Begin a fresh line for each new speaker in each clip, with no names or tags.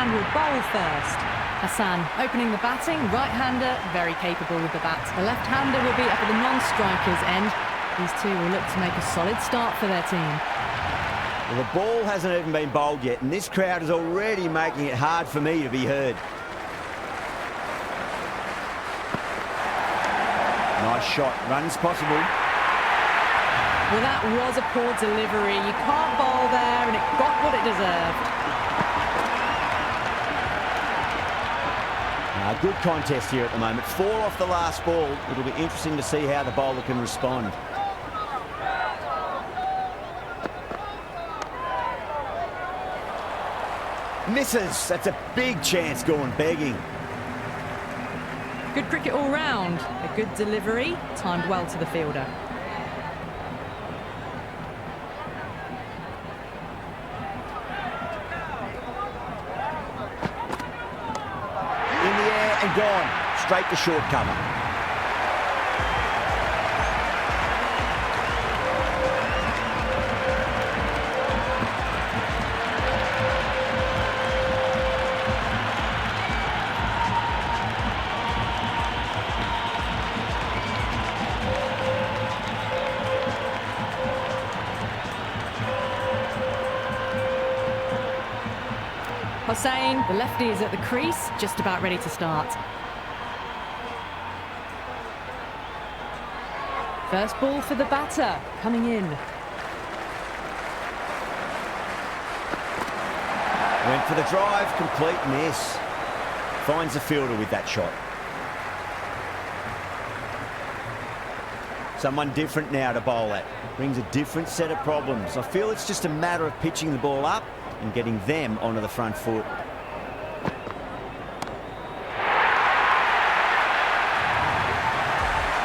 and will bowl first. Hassan opening the batting, right-hander, very capable with the bat. The left-hander will be up at the non-striker's end. These two will look to make a solid start for their team.
Well, the ball hasn't even been bowled yet, and this crowd is already making it hard for me to be heard. Nice shot, runs possible.
Well, that was a poor delivery. You can't bowl there, and it got what it deserved.
Good contest here at the moment. 4 off the last ball. It'll be interesting to see how the bowler can respond. Misses. That's a big chance going begging.
Good cricket all round. A good delivery, timed well to the fielder.
In the air and gone. Straight to short cover.
Hossain, the lefty, is at the crease, just about ready to start. First ball for the batter, coming in.
Went for the drive, complete miss. Finds the fielder with that shot. Someone different now to bowl at. Brings a different set of problems. I feel it's just a matter of pitching the ball up and getting them onto the front foot.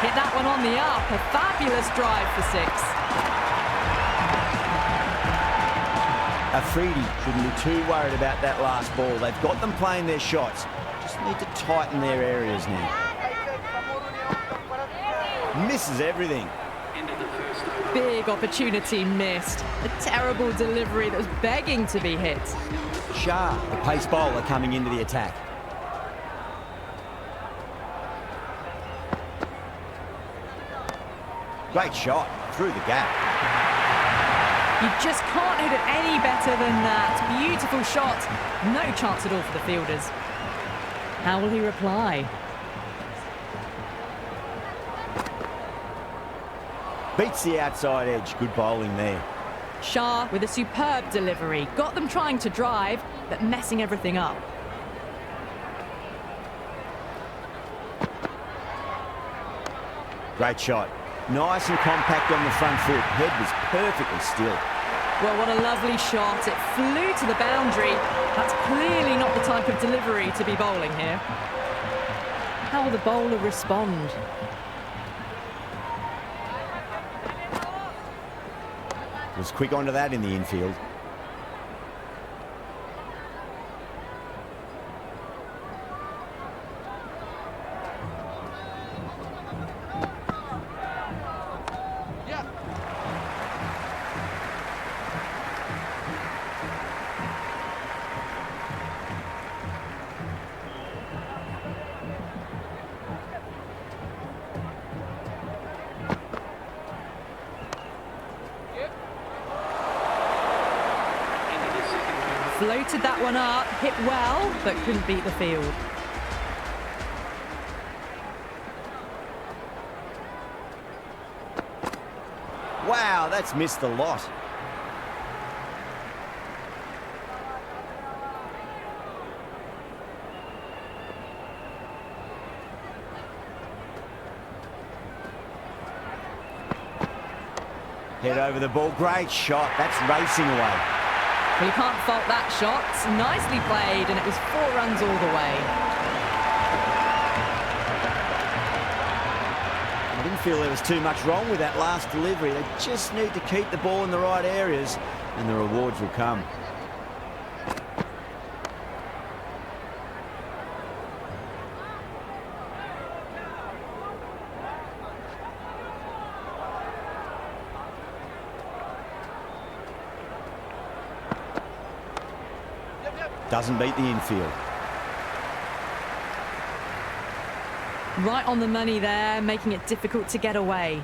Hit that one on the up. A fabulous drive for 6.
Afridi shouldn't be too worried about that last ball. They've got them playing their shots. Just need to tighten their areas now. Misses everything.
Big opportunity missed. A terrible delivery that was begging to be hit.
Shah, the pace bowler, coming into the attack. Great shot through the gap.
You just can't hit it any better than that. Beautiful shot. No chance at all for the fielders. How will he reply?
Beats the outside edge. Good bowling there.
Shah with a superb delivery. Got them trying to drive, but messing everything up.
Great shot. Nice and compact on the front foot. Head was perfectly still.
Well, what a lovely shot. It flew to the boundary. That's clearly not the type of delivery to be bowling here. How will the bowler respond?
Was quick onto that in the infield.
Floated that one up, hit well, but couldn't beat the field.
Wow, that's missed the lot. Head over the ball, great shot. That's racing away.
Well, you can't fault that shot. Nicely played, and it was 4 runs all the way.
I didn't feel there was too much wrong with that last delivery. They just need to keep the ball in the right areas, and the rewards will come. Doesn't beat the infield.
Right on the money there, making it difficult to get away.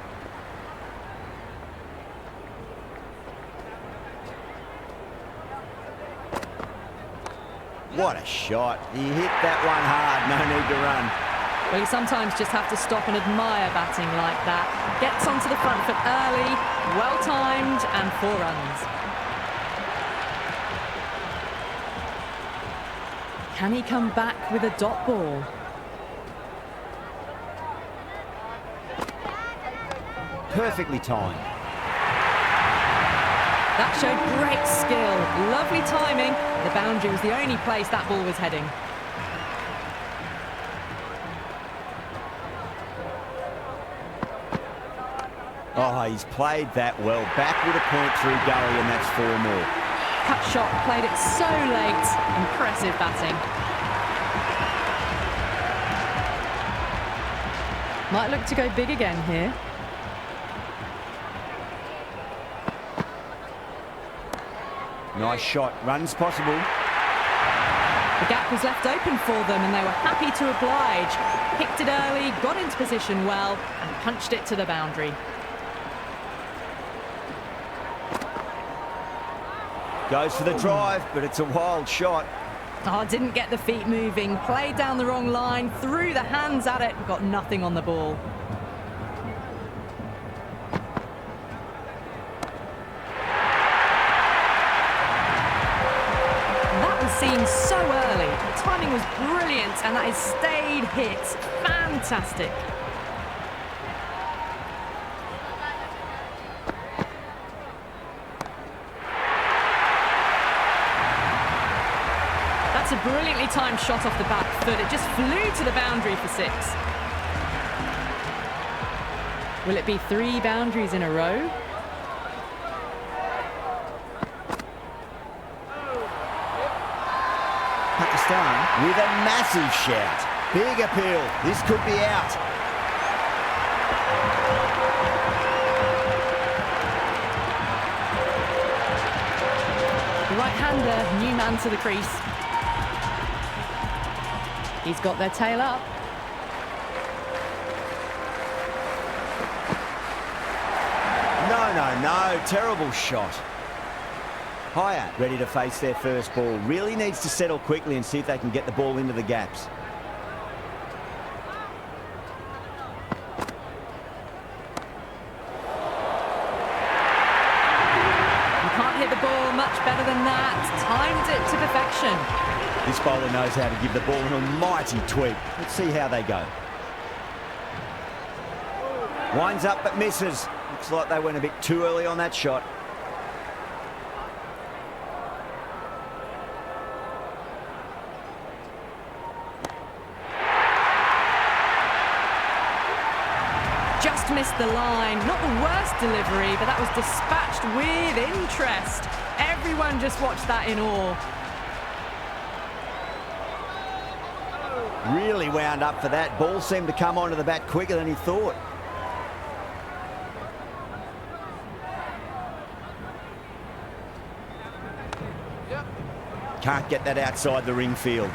What a shot. He hit that one hard, no need to run.
Well, you sometimes just have to stop and admire batting like that. Gets onto the front foot early, well-timed, and 4 runs. Can he come back with a dot ball?
Perfectly timed.
That showed great skill. Lovely timing. The boundary was the only place that ball was heading.
Oh, he's played that well. Back with a point through gully, and that's 4 more.
Cut shot, played it so late. Impressive batting. Might look to go big again here.
Nice shot. Runs possible.
The gap was left open for them and they were happy to oblige. Picked it early, got into position well and punched it to the boundary.
Goes for the drive, but it's a wild shot.
Oh, didn't get the feet moving, played down the wrong line, threw the hands at it, got nothing on the ball. Seen so early. The timing was brilliant and that is stayed hit. Fantastic. That's a brilliantly timed shot off the back foot. It just flew to the boundary for 6. Will it be 3 boundaries in a row?
With a massive shout. Big appeal. This could be out.
The right-hander, new man to the crease. He's got their tail up.
No. Terrible shot. Higher, ready to face their first ball. Really needs to settle quickly and see if they can get the ball into the gaps.
You can't hit the ball much better than that. Timed it to perfection.
This bowler knows how to give the ball an almighty tweak. Let's see how they go. Winds up but misses. Looks like they went a bit too early on that shot.
Just missed the line. Not the worst delivery, but that was dispatched with interest. Everyone just watched that in awe.
Really wound up for that. Ball seemed to come onto the bat quicker than he thought. Can't get that outside the ring field.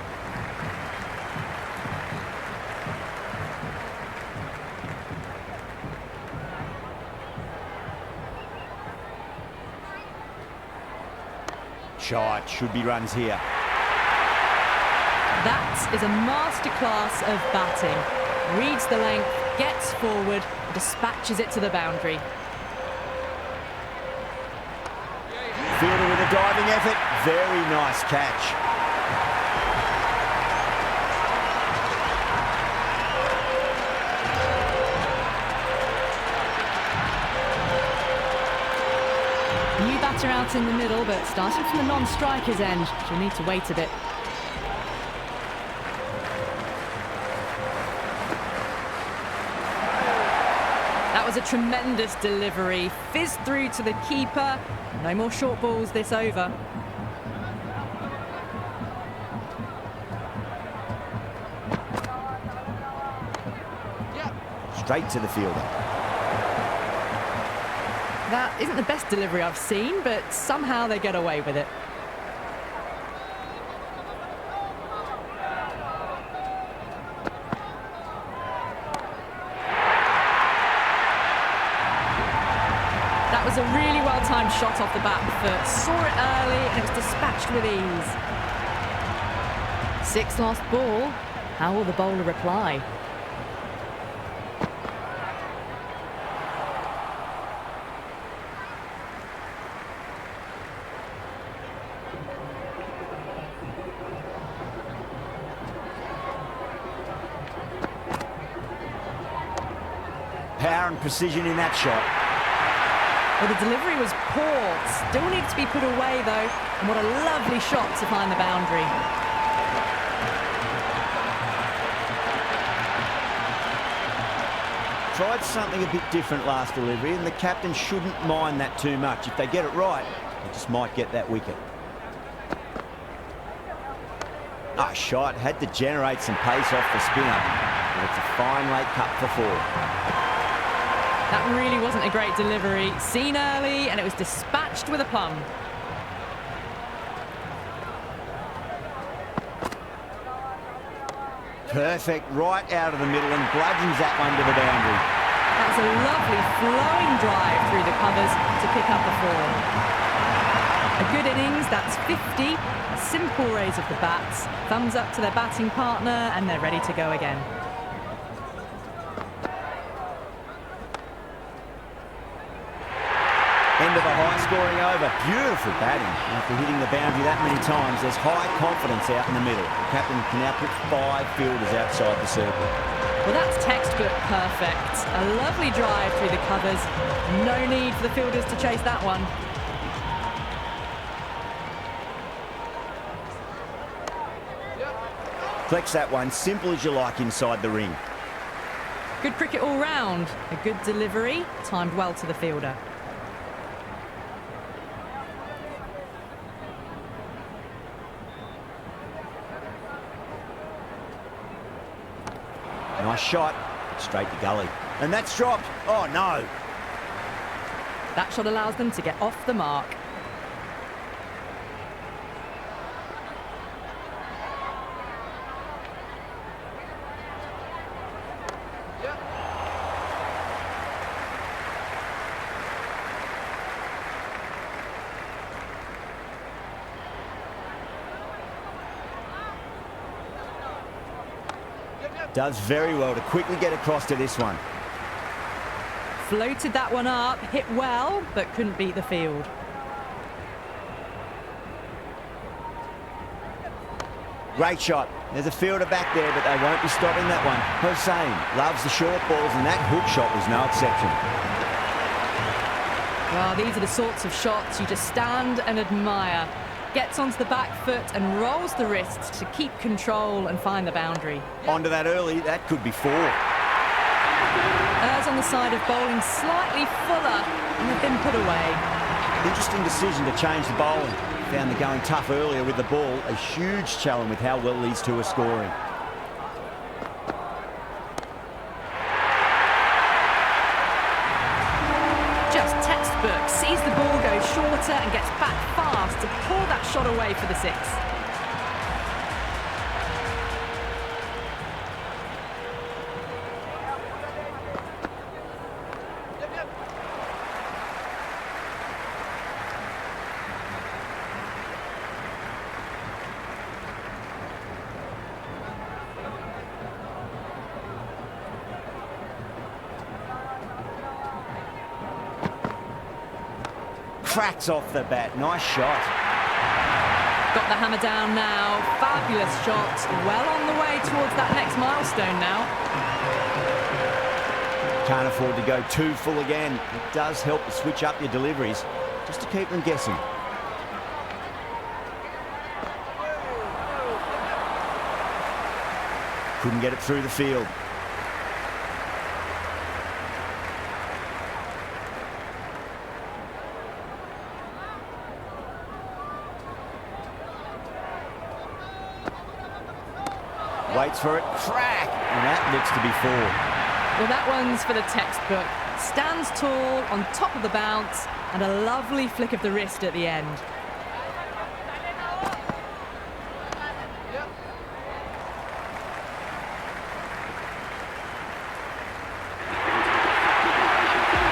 Shot, should be runs here.
That is a masterclass of batting. Reads the length, gets forward, dispatches it to the boundary.
Fielder with a diving effort. Very nice catch.
New batter out in the middle, but starting from the non-striker's end. She'll need to wait a bit. That was a tremendous delivery. Fizzed through to the keeper. No more short balls this over.
Straight to the fielder.
That isn't the best delivery I've seen, but somehow they get away with it. was a really well-timed shot off the back foot. Saw it early and it was dispatched with ease. 6th last ball. How will the bowler reply?
Power and precision in that shot.
Well, the delivery was poor. Still needed to be put away, though. And what a lovely shot to find the boundary.
Tried something a bit different last delivery, and the captain shouldn't mind that too much. If they get it right, they just might get that wicket. Nice shot. Had to generate some pace off the spinner. But it's a fine late cut for 4.
That really wasn't a great delivery. Seen early, and it was dispatched with a plum.
Perfect, right out of the middle, and bludgeons that one to the boundary.
That's a lovely flowing drive through the covers to pick up a 4. A good innings, that's 50. A simple raise of the bats. Thumbs up to their batting partner, and they're ready to go again.
End of a high-scoring over. Beautiful batting. After hitting the boundary that many times, there's high confidence out in the middle. The captain can now put 5 fielders outside the circle.
Well, that's textbook perfect. A lovely drive through the covers. No need for the fielders to chase that one.
Flex that one, simple as you like inside the ring.
Good cricket all round. A good delivery, timed well to the fielder.
Nice shot, straight to gully. And that's dropped. Oh, no.
That shot allows them to get off the mark.
Does very well to quickly get across to this one.
Floated that one up, hit well, but couldn't beat the field.
Great shot. There's a fielder back there, but they won't be stopping that one. Hossein loves the short balls, and that hook shot was no exception.
Well, these are the sorts of shots you just stand and admire. Gets onto the back foot and rolls the wrists to keep control and find the boundary.
Onto that early, that could be 4.
Errs on the side of bowling slightly fuller and have been put away.
Interesting decision to change the bowling. Found the going tough earlier with the ball. A huge challenge with how well these two are scoring.
Just textbook. Sees the ball go shorter and gets back fast to pull that shot away for the 6.
Cracks off the bat. Nice shot.
Got the hammer down now. Fabulous shot. Well on the way towards that next milestone now.
Can't afford to go too full again. It does help to switch up your deliveries, just to keep them guessing. Couldn't get it through the field. Waits for it, crack, and that looks to be 4.
Well, that one's for the textbook. Stands tall, on top of the bounce, and a lovely flick of the wrist at the end.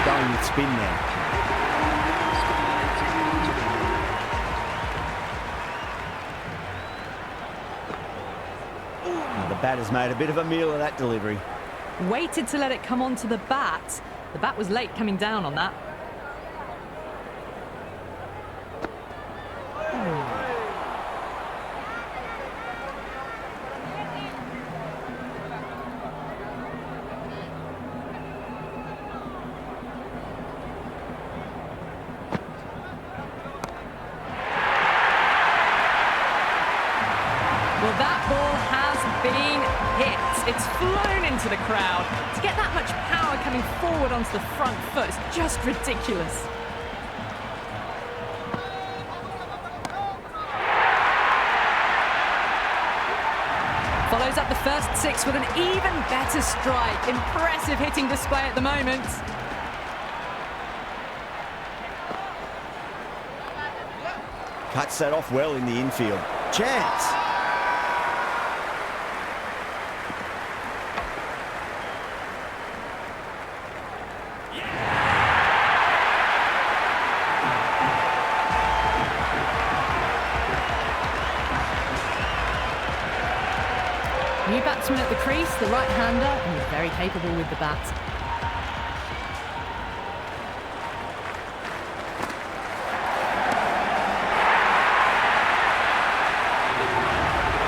Going with spin now. Now, the batter's made a bit of a meal of that delivery.
Waited to let it come onto the bat. The bat was late coming down on that. Well, that ball has been hit. It's flown into the crowd. To get that much power coming forward onto the front foot is just ridiculous. Follows up the first 6 with an even better strike. Impressive hitting display at the moment.
Cuts that off well in the infield. Chance.
New batsman at the crease, the right-hander, and he's very capable with the bat.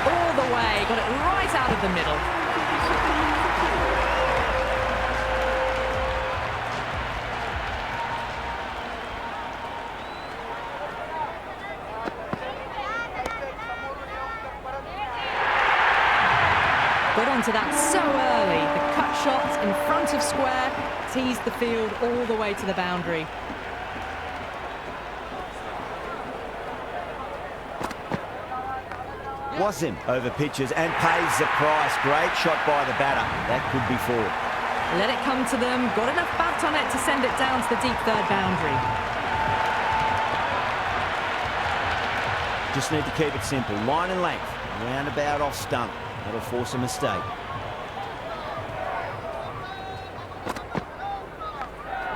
All the way, got it right out of the middle. Got onto that so early. The cut shot in front of square teased the field all the way to the boundary.
Wasim over pitches and pays the price. Great shot by the batter. That could be 4.
Let it come to them. Got enough bat on it to send it down to the deep third boundary.
Just need to keep it simple. Line and length. Roundabout off stump. That'll force a mistake.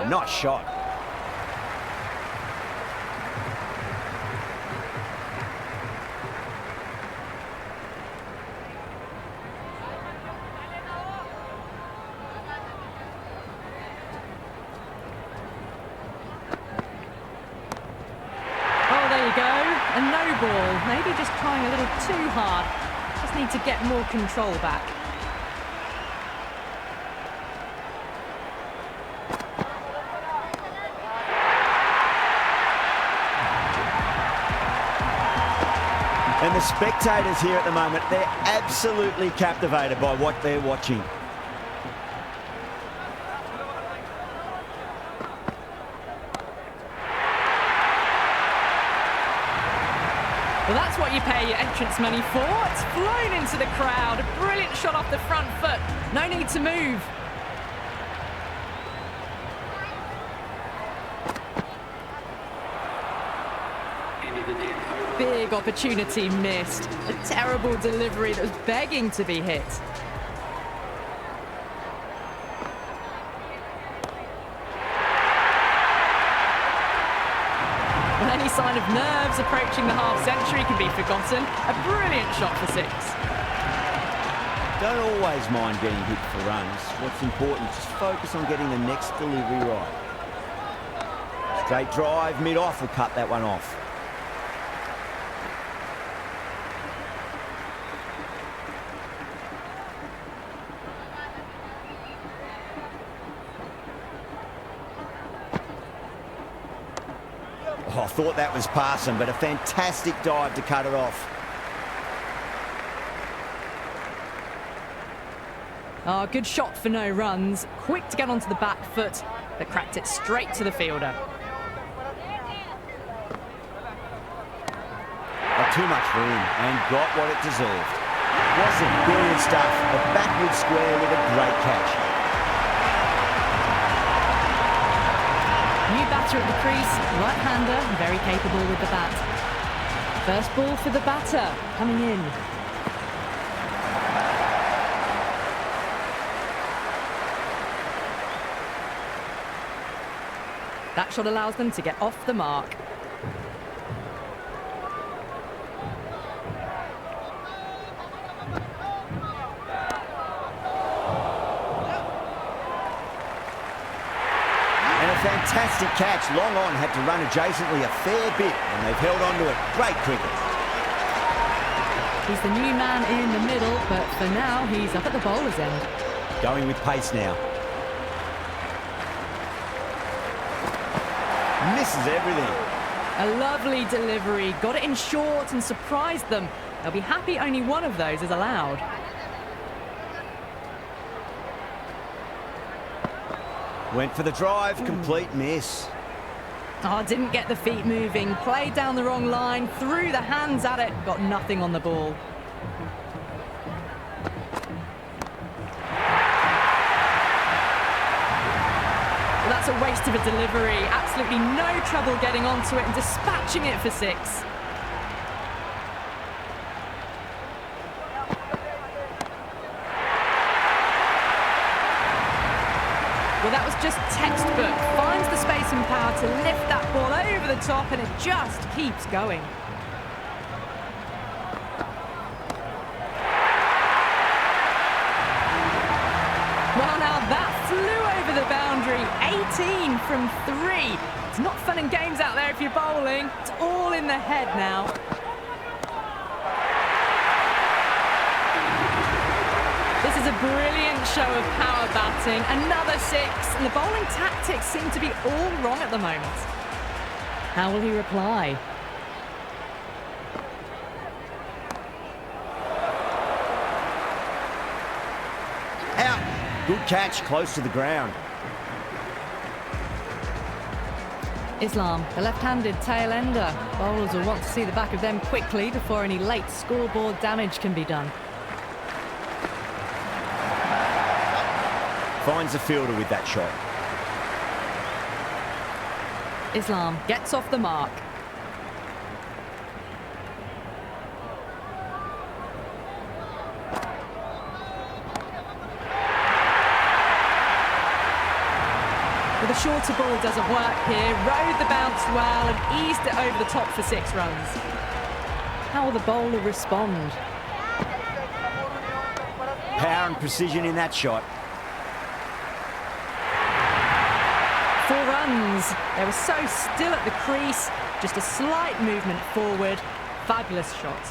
A nice shot.
Oh, there you go. A no ball. Maybe just trying a little too hard. Just need to get more control back.
And the spectators here at the moment, they're absolutely captivated by what they're watching.
Well, that's what you pay your entrance money for. It's flown into the crowd. A brilliant shot off the front foot. No need to move. Big opportunity missed. A terrible delivery that was begging to be hit. Well, any sign of nerves approaching the half-century can be forgotten. A brilliant shot for 6.
Don't always mind getting hit for runs. What's important is just focus on getting the next delivery right. Straight drive, mid-off will cut that one off. Oh, I thought that was passing, but a fantastic dive to cut it off.
Oh, good shot for no runs. Quick to get onto the back foot, but cracked it straight to the fielder.
Too much for him and got what it deserved. Wasn't brilliant stuff. A backward square with a great catch.
New batter at the crease, right-hander, very capable with the bat. First ball for the batter, coming in. That shot allows them to get off the mark.
Fantastic catch. Long on had to run adjacently a fair bit, and they've held on to it. Great cricket.
He's the new man in the middle, but for now, he's up at the bowler's end.
Going with pace now. Misses everything.
A lovely delivery. Got it in short and surprised them. They'll be happy only one of those is allowed.
Went for the drive. Complete miss.
Oh, didn't get the feet moving. Played down the wrong line. Threw the hands at it. Got nothing on the ball. Well, that's a waste of a delivery. Absolutely no trouble getting onto it and dispatching it for 6. Well, that was just textbook. Finds the space and power to lift that ball over the top, and it just keeps going. Well, now that flew over the boundary. 18 from 3. It's not fun and games out there if you're bowling. It's all in the head now. This is a brilliant show of power batting. Another 6, and the bowling tactics seem to be all wrong at the moment. How will he reply?
Out. Good catch, close to the ground.
Islam, the left-handed tail ender. Bowlers will want to see the back of them quickly before any late scoreboard damage can be done.
Finds the fielder with that shot.
Islam gets off the mark. Well, the shorter ball doesn't work here. Rode the bounce well and eased it over the top for 6 runs. How will the bowler respond?
Power and precision in that shot.
4 runs. They were so still at the crease. Just a slight movement forward. Fabulous shot.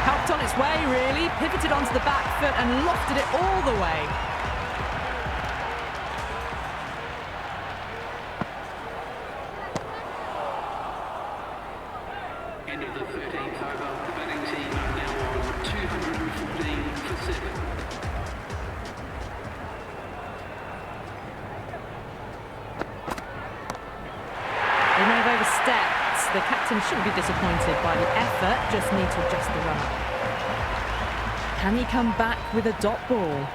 Helped on its way, really. Pivoted onto the back foot and lofted it all the way.
End of the 13th over. The batting team are now on 214 for 7.
They may have overstepped. The captain shouldn't be disappointed by the effort, just need to adjust the run-up. Can he come back with a dot ball?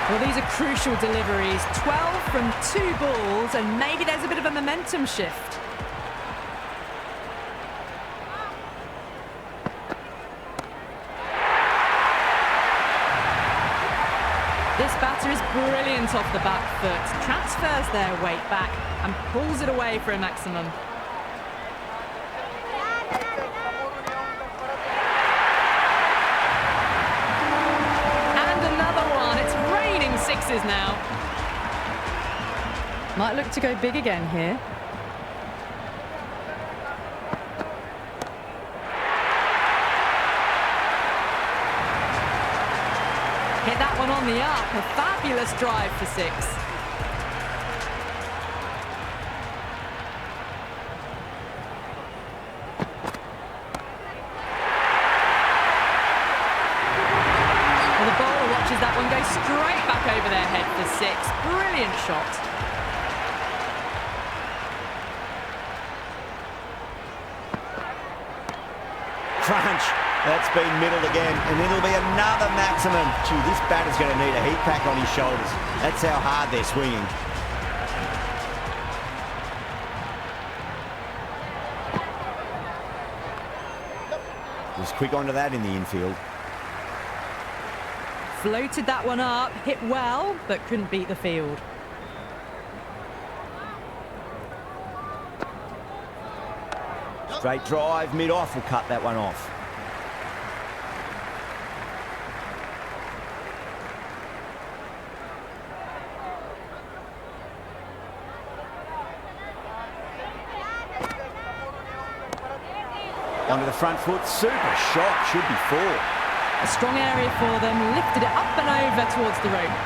Well, these are crucial deliveries. 12 from 2 balls, and maybe there's a bit of a momentum shift. This batter is brilliant off the back foot, transfers their weight back and pulls it away for a maximum. And another one. It's raining 6s now. Might look to go big again here. Hit that one on the up. A fabulous drive for 6. Well, the bowler watches that one go straight back over their head for 6. Brilliant shot.
Crunch. That's been middled again, and it'll be another maximum. Gee, this batter's going to need a heat pack on his shoulders. That's how hard they're swinging. Was quick onto that in the infield.
Floated that one up, hit well, but couldn't beat the field.
Straight drive, mid-off will cut that one off. Onto the front foot, super shot, should be 4.
A strong area for them, lifted it up and over towards the rope.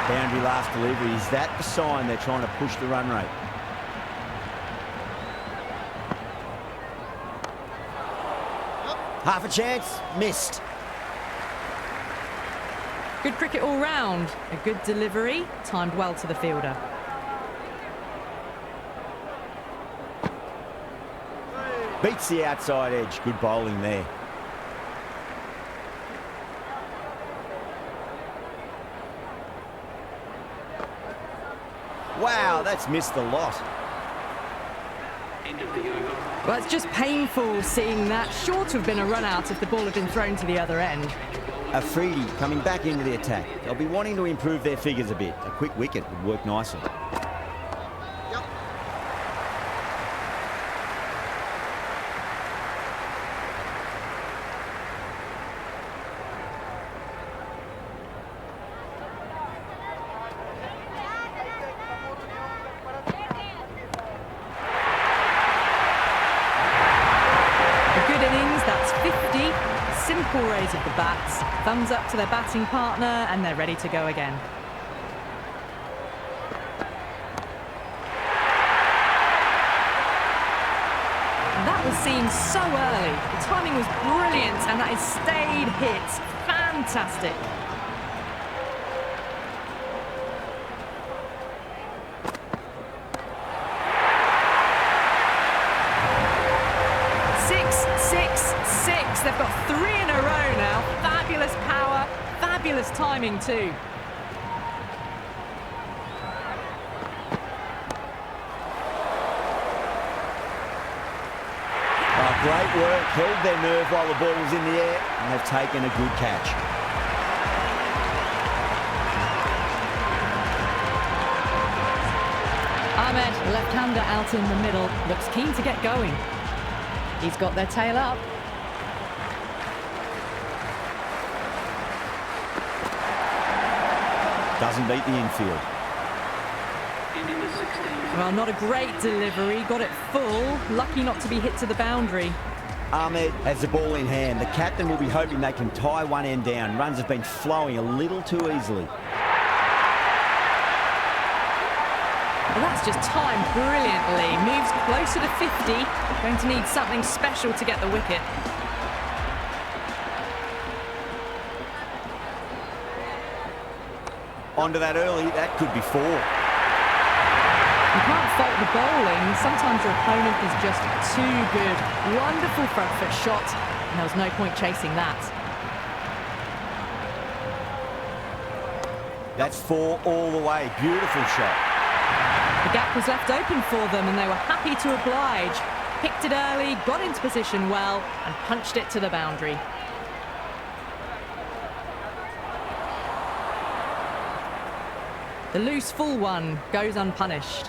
Boundary last delivery, is that the sign they're trying to push the run rate? Half a chance, missed.
Good cricket all round, a good delivery, timed well to the fielder.
Beats the outside edge, good bowling there. Wow, that's missed a lot.
End of the over.
Well, it's just painful seeing that. Sure to have been a run out if the ball had been thrown to the other end.
Afridi coming back into the attack. They'll be wanting to improve their figures a bit. A quick wicket would work nicely.
Simple raise of the bats, thumbs up to their batting partner, and they're ready to go again. That was seen so early. The timing was brilliant, and that is stayed hits. Fantastic. They've got 3 in a row now. Fabulous power, fabulous timing too.
Oh, great work, held their nerve while the ball was in the air, and they've taken a good catch.
Ahmed, left-hander out in the middle, looks keen to get going. He's got their tail up.
Doesn't beat the infield.
Well, not a great delivery. Got it full. Lucky not to be hit to the boundary.
Ahmed has the ball in hand. The captain will be hoping they can tie one end down. Runs have been flowing a little too easily.
Well, that's just timed brilliantly. Moves closer to 50. Going to need something special to get the wicket.
Onto that early, that could be 4.
You can't fault the bowling. Sometimes your opponent is just too good. Wonderful front foot shot, and there was no point chasing that.
That's 4 all the way. Beautiful shot.
The gap was left open for them, and they were happy to oblige. Picked it early, got into position well, and punched it to the boundary. The loose full one goes unpunished.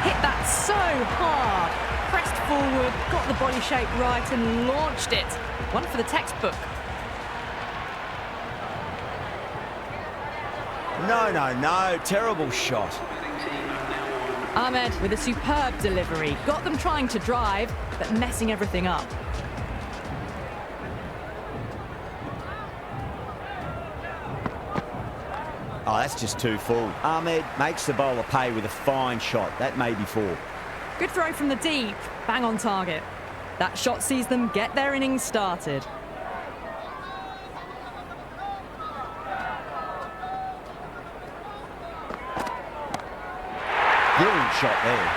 Hit that so hard. Pressed forward, got the body shape right and launched it. One for the textbook.
No. Terrible shot.
Ahmed with a superb delivery. Got them trying to drive, but messing everything up.
Oh, that's just too full. Ahmed makes the bowler pay with a fine shot. That may be 4.
Good throw from the deep. Bang on target. That shot sees them get their innings started.
Brilliant shot there.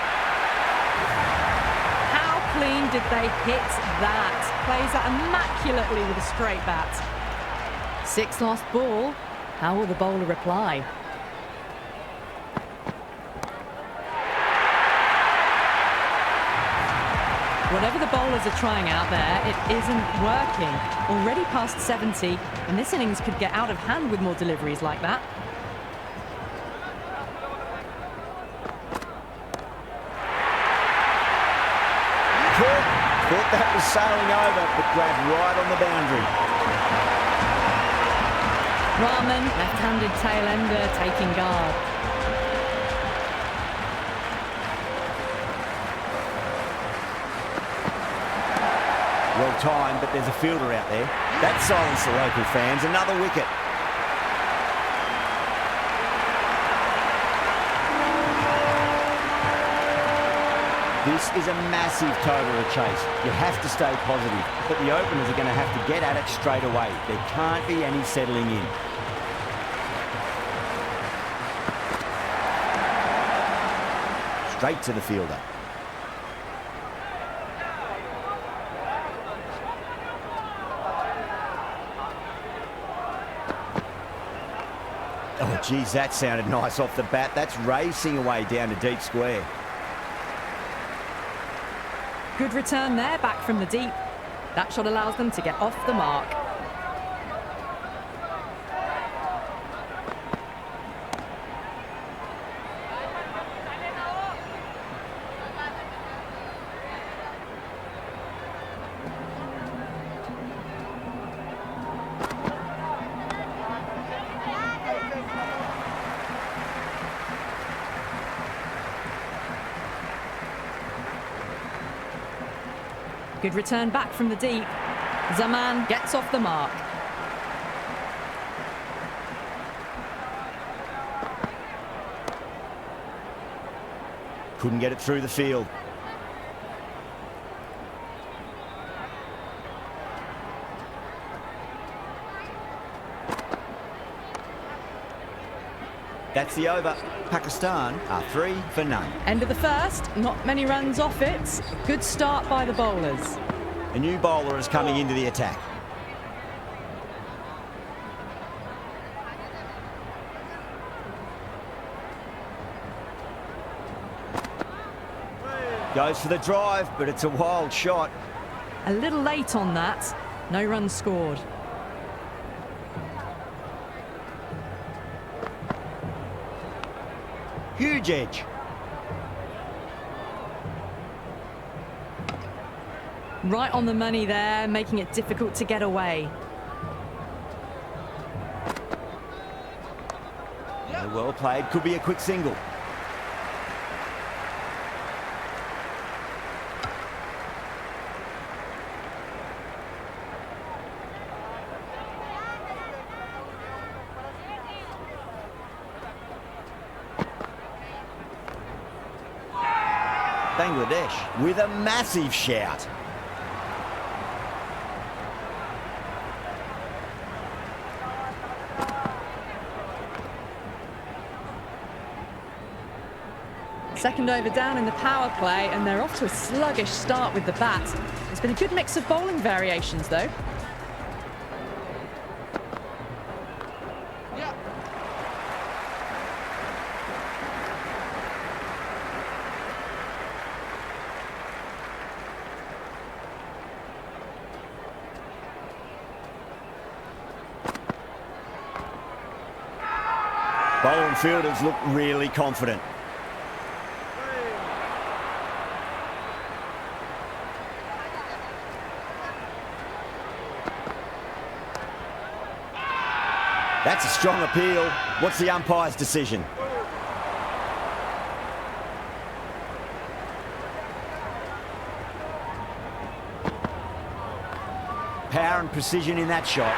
How clean did they hit that? Plays that immaculately with a straight bat. 6 lost ball. How will the bowler reply? Whatever the bowlers are trying out there, it isn't working. Already past 70, and this innings could get out of hand with more deliveries like that.
Thought that was sailing over, but grabbed right on the boundary.
Rahman, left-handed tail-ender, taking guard.
Well timed, but there's a fielder out there. That silenced the local fans. Another wicket. This is a massive total of chase. You have to stay positive, but the openers are going to have to get at it straight away. There can't be any settling in. Straight to the fielder. Oh, geez, that sounded nice off the bat. That's racing away down to deep square.
Good return there, back from the deep. That shot allows them to get off the mark. Good return back from the deep. Zaman gets off the mark.
Couldn't get it through the field. That's the over. Pakistan are 3 for none.
End of the first, not many runs off it. Good start by the bowlers.
A new bowler is coming into the attack. Goes for the drive, but it's a wild shot.
A little late on that. No runs scored.
Huge edge.
Right on the money there, making it difficult to get away.
Well played, could be a quick single. Bangladesh with a massive shout.
Second over down in the power play, and they're off to a sluggish start with the bat. There's been a good mix of bowling variations, though.
Bowling fielders look really confident. That's a strong appeal. What's the umpire's decision? Power and precision in that shot.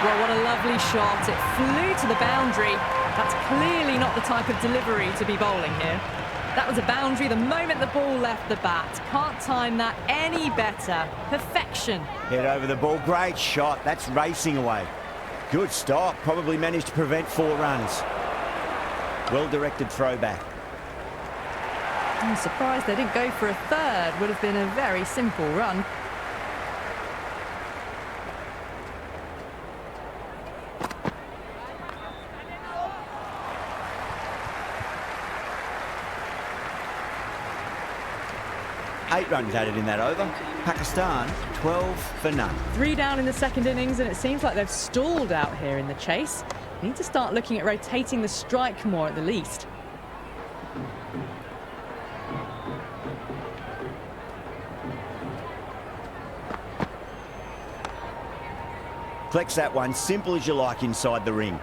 Well, what a lovely shot. It flew to the boundary. That's clearly not the type of delivery to be bowling here. That was a boundary the moment the ball left the bat. Can't time that any better. Perfection.
Head over the ball. Great shot. That's racing away. Good stop. Probably managed to prevent 4 runs. Well-directed throwback.
I'm surprised they didn't go for a third. Would have been a very simple run.
8 runs added in that over. Pakistan, 12 for none.
3 down in the second innings, and it seems like they've stalled out here in the chase. Need to start looking at rotating the strike more at the least.
Collects that one, simple as you like inside the ring.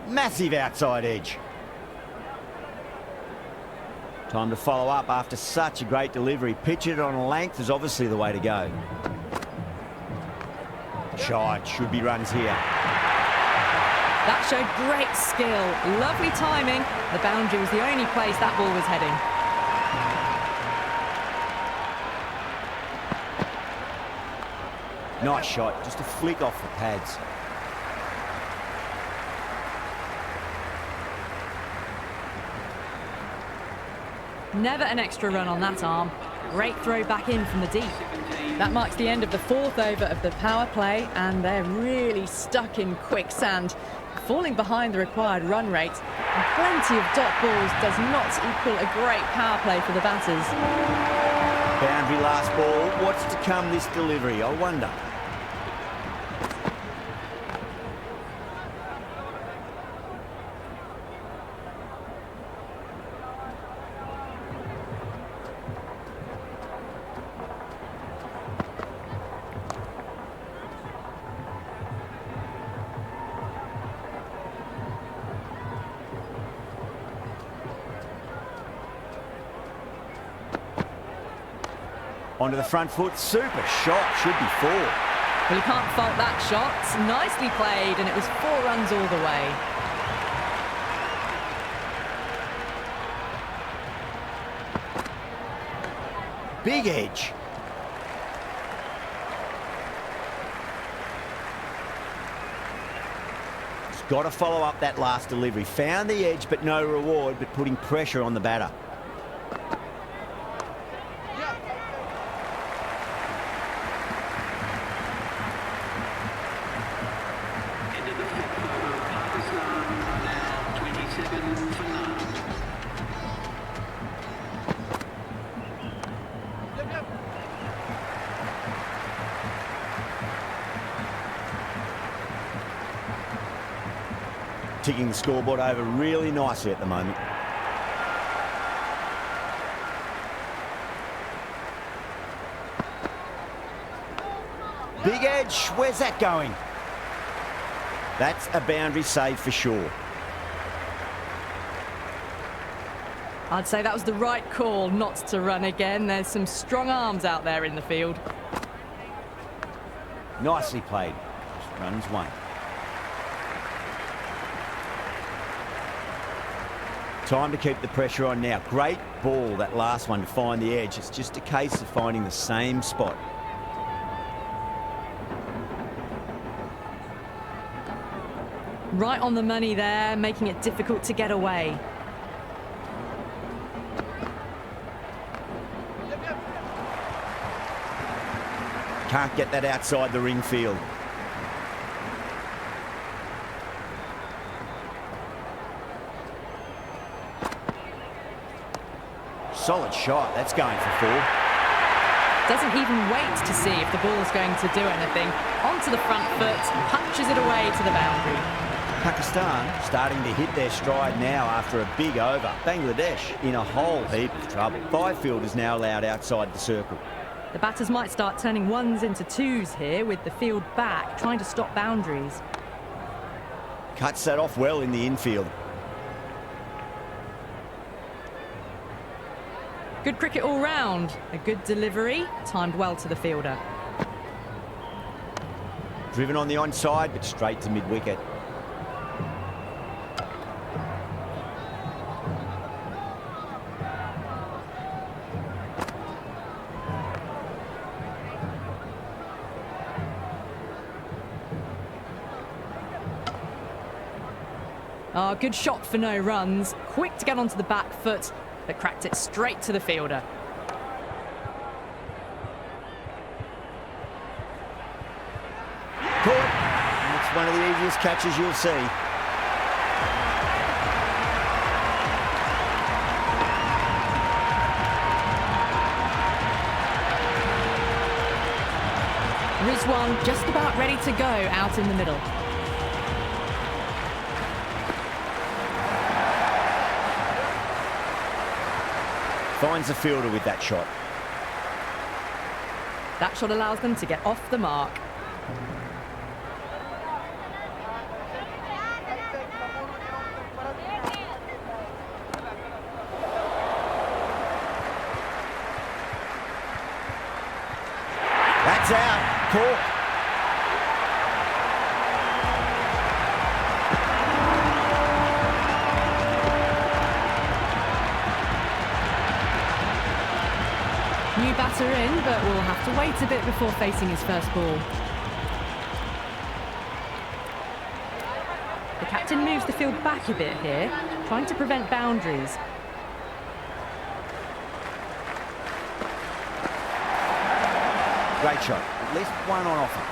Massive outside edge. Time to follow up after such a great delivery. Pitch it on a length is obviously the way to go. Shot, should be runs here.
That showed great skill, lovely timing. The boundary was the only place that ball was heading.
Nice shot, just a flick off the pads.
Never an extra run on that arm. Great throw back in from the deep. That marks the end of the 4th over of the power play, and they're really stuck in quicksand, falling behind the required run rate. And plenty of dot balls does not equal a great power play for the batters.
Boundary last ball. What's to come this delivery, I wonder? Onto the front foot, super shot, should be 4.
Well, you can't fault that shot. Nicely played, and it was 4 runs all the way.
Big edge. He's got to follow up that last delivery. Found the edge, but no reward, but putting pressure on the batter. Ticking the scoreboard over really nicely at the moment. Big edge, where's that going? That's a boundary save for sure.
I'd say that was the right call not to run again. There's some strong arms out there in the field.
Nicely played. Just runs 1. Time to keep the pressure on now. Great ball, that last one, to find the edge. It's just a case of finding the same spot.
Right on the money there, making it difficult to get away.
Can't get that outside the ring field. Solid shot, that's going for 4.
Doesn't even wait to see if the ball's going to do anything. Onto the front foot, punches it away to the boundary.
Pakistan starting to hit their stride now after a big over. Bangladesh in a whole heap of trouble. 5 fielders now allowed outside the circle.
The batters might start turning 1s into 2s here with the field back, trying to stop boundaries.
Cuts that off well in the infield.
Good cricket all round. A good delivery, timed well to the fielder.
Driven on the onside, but straight to mid-wicket.
Oh, good shot for no runs. Quick to get onto the back foot, but cracked it straight to the fielder.
Caught. It's one of the easiest catches you'll see.
Rizwan just about ready to go out in the middle.
Finds the fielder with that shot.
That shot allows them to get off the mark.
That's out. Caught.
New batter in, but will have to wait a bit before facing his first ball. The captain moves the field back a bit here, trying to prevent boundaries.
Great shot. At least one on offer.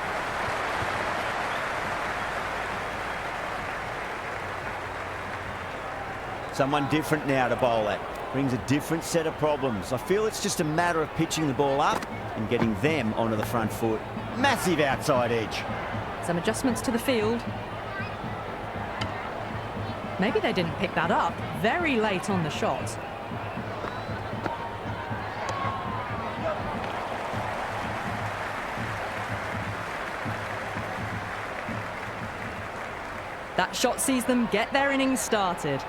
Someone different now to bowl at. Brings a different set of problems. I feel it's just a matter of pitching the ball up and getting them onto the front foot. Massive outside edge.
Some adjustments to the field. Maybe they didn't pick that up. Very late on the shot. That shot sees them get their innings started.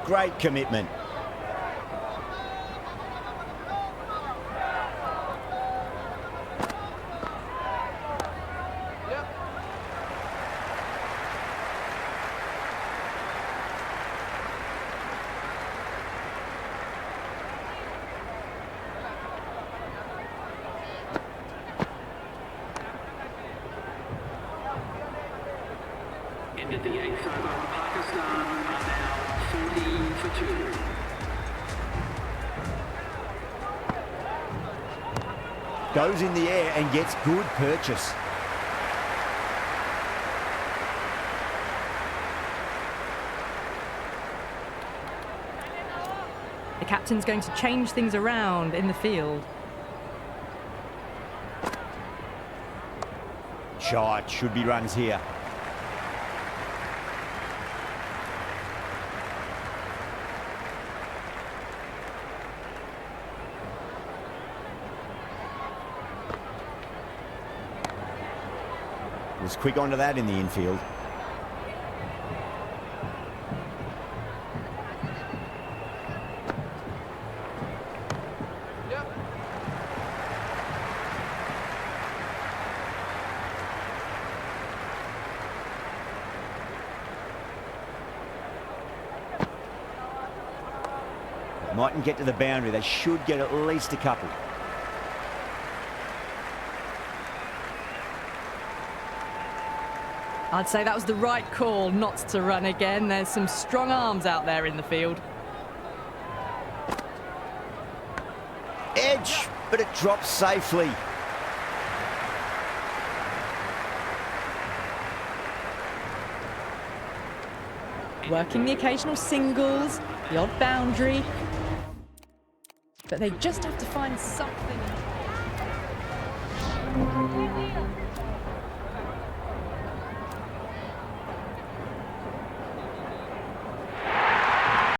Great commitment.
Ended the 8th over. Pakistan are now 40 for 2.
Goes in the air and gets good purchase.
The captain's going to change things around in the field.
Shot. Should be runs here. Was quick onto that in the infield. Mightn't get to the boundary. They should get at least a couple.
I'd say that was the right call not to run again. There's some strong arms out there in the field.
Edge, but it drops safely.
Working the occasional singles, the odd boundary. But they just have to find something.